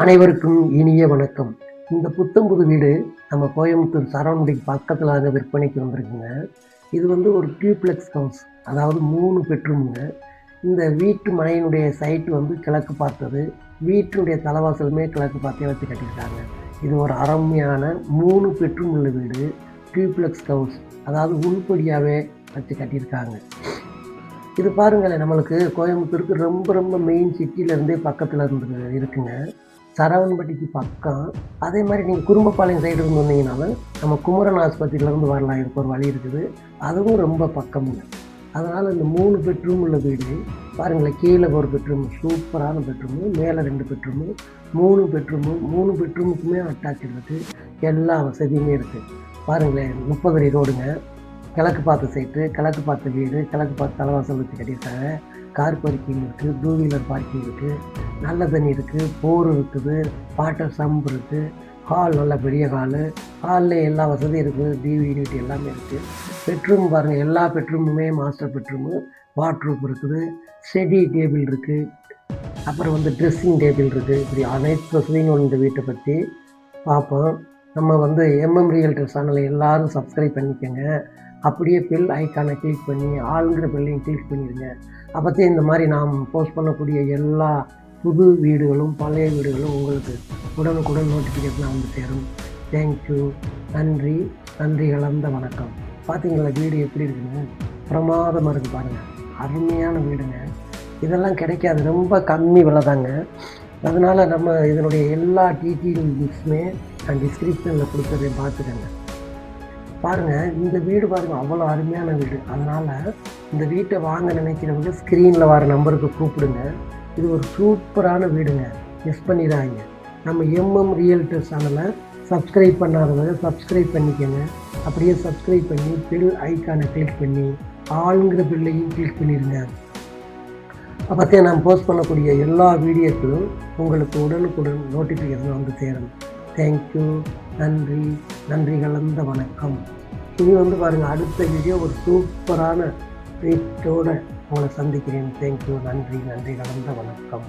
அனைவருக்கும் இனிய வணக்கம். இந்த புத்தம்புது வீடு நம்ம கோயம்புத்தூர் சரௌண்டிங் பக்கத்தில் அங்கே விற்பனைக்கு வந்திருக்குங்க. இது ஒரு டியூப்ளெக்ஸ் ஹவுஸ், அதாவது 3 பெட்ரூமுங்க. இந்த வீட்டு மனையினுடைய சைட்டு கிழக்கு பார்த்தது. வீட்டினுடைய தலைவாசலுமே கிழக்கு பார்த்தே வச்சு கட்டியிருக்காங்க. இது ஒரு அருமையான 3 பெட்ரூம் உள்ள வீடு, டியூப்ளெக்ஸ் ஹவுஸ், அதாவது உள்படியாகவே வச்சு கட்டியிருக்காங்க. இது பாருங்களேன், நம்மளுக்கு கோயம்புத்தூருக்கு ரொம்ப ரொம்ப மெயின் சிட்டியிலேருந்தே பக்கத்தில் இருக்குங்க. சரவணம்பட்டிக்கு பக்கம். அதே மாதிரி நீங்கள் குறும்பப்பாளையம் சைடு இருந்து வந்தீங்கன்னாலும் நம்ம குமரன் ஆஸ்பத்திரியிலேருந்து வரலாம். இதுக்கு ஒரு வழி இருக்குது, அதுவும் ரொம்ப பக்கமுங்க. அதனால் இந்த 3 பெட்ரூம் உள்ள வீடு பாருங்களேன். கீழே ஒரு பெட்ரூம், சூப்பரான பெட்ரூமு, மேலே 2 பெட்ரூமு, 3 பெட்ரூமு. 3 பெட்ரூமுக்குமே அட்டாச் இருக்குது, எல்லா வசதியுமே இருக்குது. பாருங்களேன், 30 அடி ரோடுங்க, கிழக்கு பார்த்த சைட்டு, கிழக்கு பார்த்த வீடு, கிழக்கு பார்த்த தலைவாசல் வச்சு கட்டியிருக்காங்க. கார் பார்க்கிங் இருக்குது, 2 வீலர் பார்க்கிங் இருக்குது, நல்ல தண்ணி இருக்குது, போர் இருக்குது, வாட்டர் சம்ப் இருக்குது, ஹால் நல்ல பெரிய ஹாலு, ஹாலில் எல்லா வசதியும் இருக்குது, டிவி யூனிட் எல்லாமே இருக்குது. பெட்ரூம் பாருங்கள், எல்லா பெட்ரூமுமே மாஸ்டர் பெட்ரூமு, வாட்ரூப் இருக்குது, ஸ்டடி டேபிள் இருக்குது, அப்புறம் ட்ரெஸ்ஸிங் டேபிள் இருக்குது. இப்படி அனைத்து வசதியும் இந்த வீட்டை பற்றி பார்ப்போம். நம்ம எம்எம் ரியல்டர் சேனலை எல்லோரும் சப்ஸ்கிரைப் பண்ணிக்கோங்க. அப்படியே பெல் ஐக்கானை கிளிக் பண்ணி ஆளுங்கிற பெல்லையும் கிளிக் பண்ணிடுங்க. அப்போத்தே இந்த மாதிரி நாம் போஸ்ட் பண்ணக்கூடிய எல்லா புது வீடுகளும் பழைய வீடுகளும் உங்களுக்கு உடனுக்குடன் நோட்டிஃபிகேஷனாக சேரும். தேங்க்யூ, நன்றி, நன்றி கலந்த வணக்கம். பார்த்தீங்களா வீடு எப்படி இருக்குங்க? பிரமாதமாக இருக்குது பாருங்கள், அருமையான வீடுங்க. இதெல்லாம் கிடைக்காது, ரொம்ப கம்மி விலை தாங்க. அதனால் நம்ம இதனுடைய எல்லா டீட்டெயில்ஸுமே நான் டிஸ்கிரிப்ஷனில் கொடுத்துறேன், பார்த்துக்கங்க. பாருங்கள், இந்த வீடு பாருங்கள், அவ்வளோ அருமையான வீடு. அதனால் இந்த வீட்டை வாங்க நினைக்கிறவங்க ஸ்க்ரீனில் வர நம்பருக்கு கூப்பிடுங்க. இது ஒரு சூப்பரான வீடுங்க, மிஸ் பண்ணிடாதீங்க. நம்ம எம்எம் ரியல்டர் சேனலை சப்ஸ்கிரைப் பண்ணாதவங்க சப்ஸ்கிரைப் பண்ணிக்கோங்க. அப்படியே சப்ஸ்கிரைப் பண்ணி பெல் ஐக்கானை கிளிக் பண்ணி ஆளுங்கிற பெல்லையும் கிளிக் பண்ணிடுங்க. அப்போத்தே நான் போஸ்ட் பண்ணக்கூடிய எல்லா வீடியோக்களும் உங்களுக்கு உடனுக்குடன் நோட்டிஃபிகேஷன் சேரும். தேங்க்யூ, நன்றி, நன்றி கலந்த வணக்கம். இனி பாருங்கள், அடுத்த வீடியோ ஒரு சூப்பரான வீட்டோடு உங்களை சந்திக்கிறேன். தேங்க்யூ, நன்றி, நன்றி கலந்த வணக்கம்.